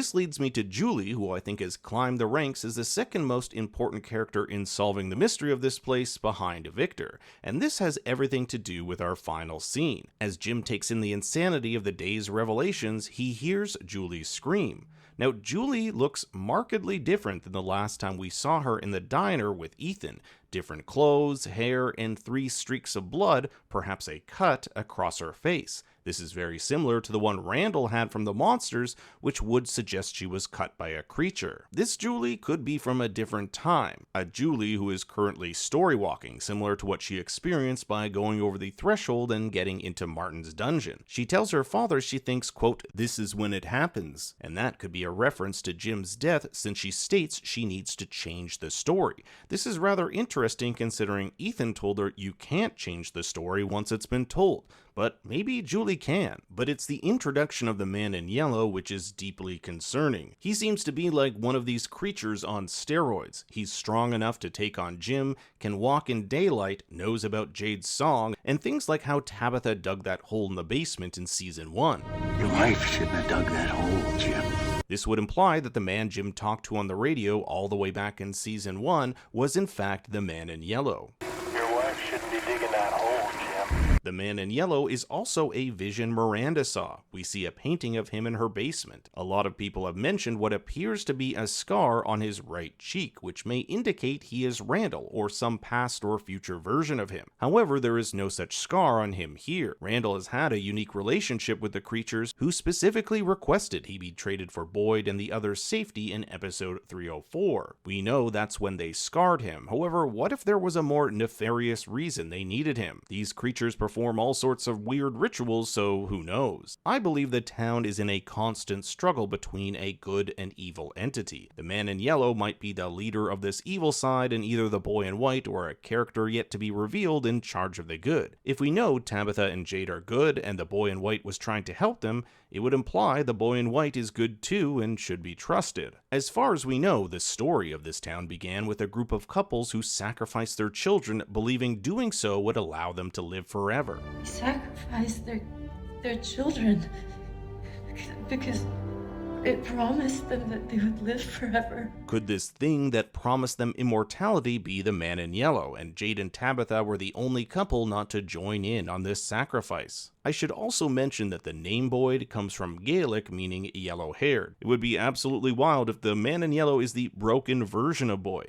This leads me to Julie, who I think has climbed the ranks as the second most important character in solving the mystery of this place behind Victor, and this has everything to do with our final scene. As Jim takes in the insanity of the day's revelations, he hears Julie scream. Now, Julie looks markedly different than the last time we saw her in the diner with Ethan. Different clothes, hair, and 3 streaks of blood, perhaps a cut, across her face. This is very similar to the one Randall had from the monsters, which would suggest she was cut by a creature. This Julie could be from a different time, a Julie who is currently storywalking, similar to what she experienced by going over the threshold and getting into Martin's dungeon. She tells her father she thinks, quote, "This is when it happens," and that could be a reference to Jim's death since she states she needs to change the story. This is rather interesting considering Ethan told her you can't change the story once it's been told. But maybe Julie can. But it's the introduction of the man in yellow which is deeply concerning. He seems to be like one of these creatures on steroids. He's strong enough to take on Jim, can walk in daylight, knows about Jade's song, and things like how Tabitha dug that hole in the basement in season 1. Your wife shouldn't have dug that hole, Jim. This would imply that the man Jim talked to on the radio all the way back in season 1 was in fact the man in yellow. Your wife shouldn't be digging that hole, Jim. The man in yellow is also a vision Miranda saw. We see a painting of him in her basement. A lot of people have mentioned what appears to be a scar on his right cheek, which may indicate he is Randall or some past or future version of him. However, there is no such scar on him here. Randall has had a unique relationship with the creatures who specifically requested he be traded for Boyd and the others' safety in episode 304. We know that's when they scarred him. However, what if there was a more nefarious reason they needed him? These creatures perform all sorts of weird rituals, so who knows? I believe the town is in a constant struggle between a good and evil entity. The man in yellow might be the leader of this evil side and either the boy in white or a character yet to be revealed in charge of the good. If we know Tabitha and Jade are good and the boy in white was trying to help them, it would imply the boy in white is good too and should be trusted. As far as we know, the story of this town began with a group of couples who sacrificed their children, believing doing so would allow them to live forever. They sacrificed their children because it promised them that they would live forever. Could this thing that promised them immortality be the man in yellow, and Jade and Tabitha were the only couple not to join in on this sacrifice? I should also mention that the name Boyd comes from Gaelic, meaning yellow-haired. It would be absolutely wild if the man in yellow is the broken version of Boyd.